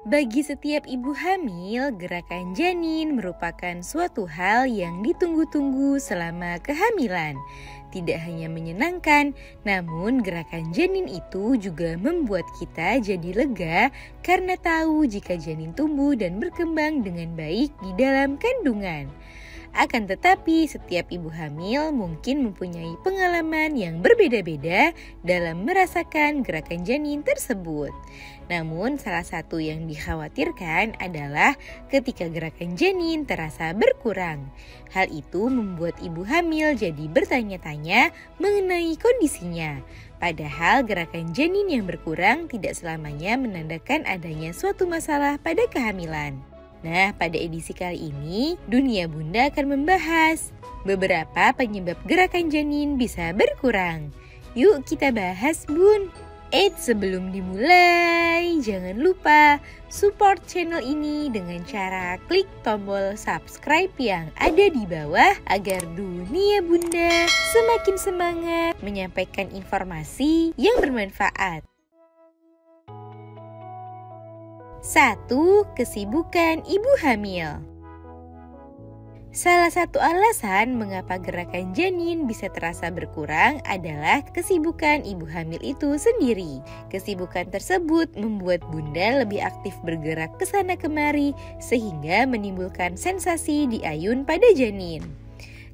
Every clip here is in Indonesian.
Bagi setiap ibu hamil, gerakan janin merupakan suatu hal yang ditunggu-tunggu selama kehamilan. Tidak hanya menyenangkan, namun gerakan janin itu juga membuat kita jadi lega karena tahu jika janin tumbuh dan berkembang dengan baik di dalam kandungan. Akan tetapi, setiap ibu hamil mungkin mempunyai pengalaman yang berbeda-beda dalam merasakan gerakan janin tersebut. Namun, salah satu yang dikhawatirkan adalah ketika gerakan janin terasa berkurang. Hal itu membuat ibu hamil jadi bertanya-tanya mengenai kondisinya. Padahal gerakan janin yang berkurang tidak selamanya menandakan adanya suatu masalah pada kehamilan. Nah, pada edisi kali ini, Dunia Bunda akan membahas beberapa penyebab gerakan janin bisa berkurang. Yuk kita bahas, Bun. Sebelum dimulai, jangan lupa support channel ini dengan cara klik tombol subscribe yang ada di bawah agar Dunia Bunda semakin semangat menyampaikan informasi yang bermanfaat. 1. Kesibukan ibu hamil. Salah satu alasan mengapa gerakan janin bisa terasa berkurang adalah kesibukan ibu hamil itu sendiri. Kesibukan tersebut membuat bunda lebih aktif bergerak ke sana kemari sehingga menimbulkan sensasi di ayun pada janin.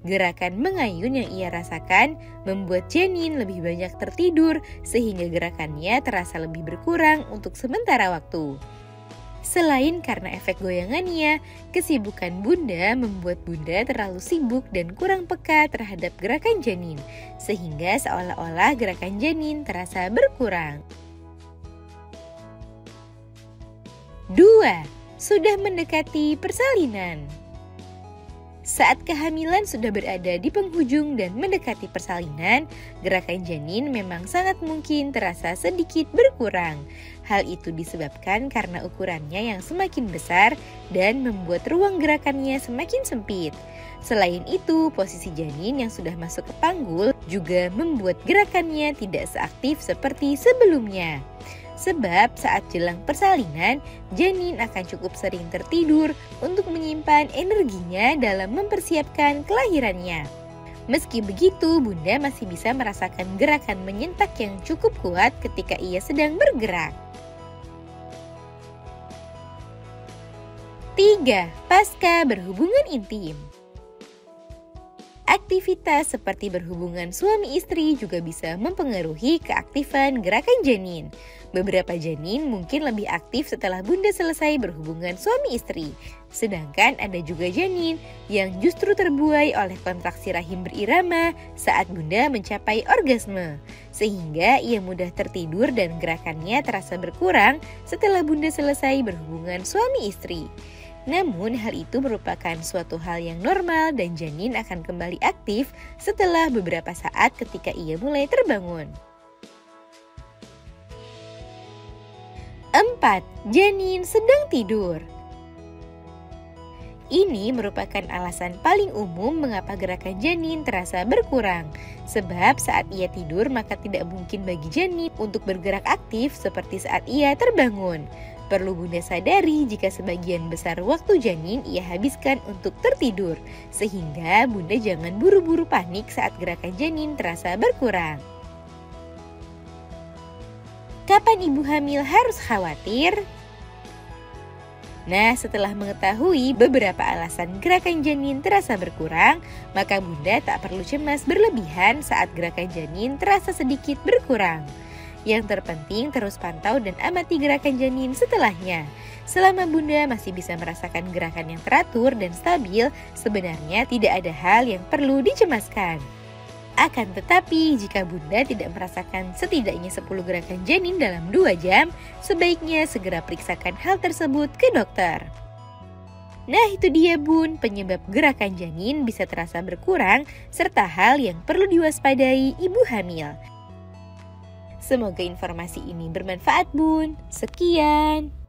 Gerakan mengayun yang ia rasakan membuat janin lebih banyak tertidur sehingga gerakannya terasa lebih berkurang untuk sementara waktu. Selain karena efek goyangannya, kesibukan bunda membuat bunda terlalu sibuk dan kurang peka terhadap gerakan janin, sehingga seolah-olah gerakan janin terasa berkurang. 2. Sudah mendekati persalinan. Saat kehamilan sudah berada di penghujung dan mendekati persalinan, gerakan janin memang sangat mungkin terasa sedikit berkurang. Hal itu disebabkan karena ukurannya yang semakin besar dan membuat ruang gerakannya semakin sempit. Selain itu, posisi janin yang sudah masuk ke panggul juga membuat gerakannya tidak seaktif seperti sebelumnya. Sebab saat jelang persalinan, janin akan cukup sering tertidur untuk menyimpan energinya dalam mempersiapkan kelahirannya. Meski begitu, bunda masih bisa merasakan gerakan menyentak yang cukup kuat ketika ia sedang bergerak. 3. Pasca berhubungan intim. Aktivitas seperti berhubungan suami istri juga bisa mempengaruhi keaktifan gerakan janin. Beberapa janin mungkin lebih aktif setelah bunda selesai berhubungan suami istri. Sedangkan ada juga janin yang justru terbuai oleh kontraksi rahim berirama saat bunda mencapai orgasme. Sehingga ia mudah tertidur dan gerakannya terasa berkurang setelah bunda selesai berhubungan suami istri. Namun hal itu merupakan suatu hal yang normal dan janin akan kembali aktif setelah beberapa saat ketika ia mulai terbangun. 4. Janin sedang tidur. Ini merupakan alasan paling umum mengapa gerakan janin terasa berkurang. Sebab saat ia tidur maka tidak mungkin bagi janin untuk bergerak aktif seperti saat ia terbangun. Perlu bunda sadari jika sebagian besar waktu janin ia habiskan untuk tertidur, sehingga bunda jangan buru-buru panik saat gerakan janin terasa berkurang. Kapan ibu hamil harus khawatir? Nah, setelah mengetahui beberapa alasan gerakan janin terasa berkurang, maka bunda tak perlu cemas berlebihan saat gerakan janin terasa sedikit berkurang. Yang terpenting terus pantau dan amati gerakan janin setelahnya. Selama bunda masih bisa merasakan gerakan yang teratur dan stabil, sebenarnya tidak ada hal yang perlu dicemaskan. Akan tetapi, jika bunda tidak merasakan setidaknya 10 gerakan janin dalam 2 jam, sebaiknya segera periksakan hal tersebut ke dokter. Nah, itu dia bun, penyebab gerakan janin bisa terasa berkurang, serta hal yang perlu diwaspadai ibu hamil. Semoga informasi ini bermanfaat bun. Sekian.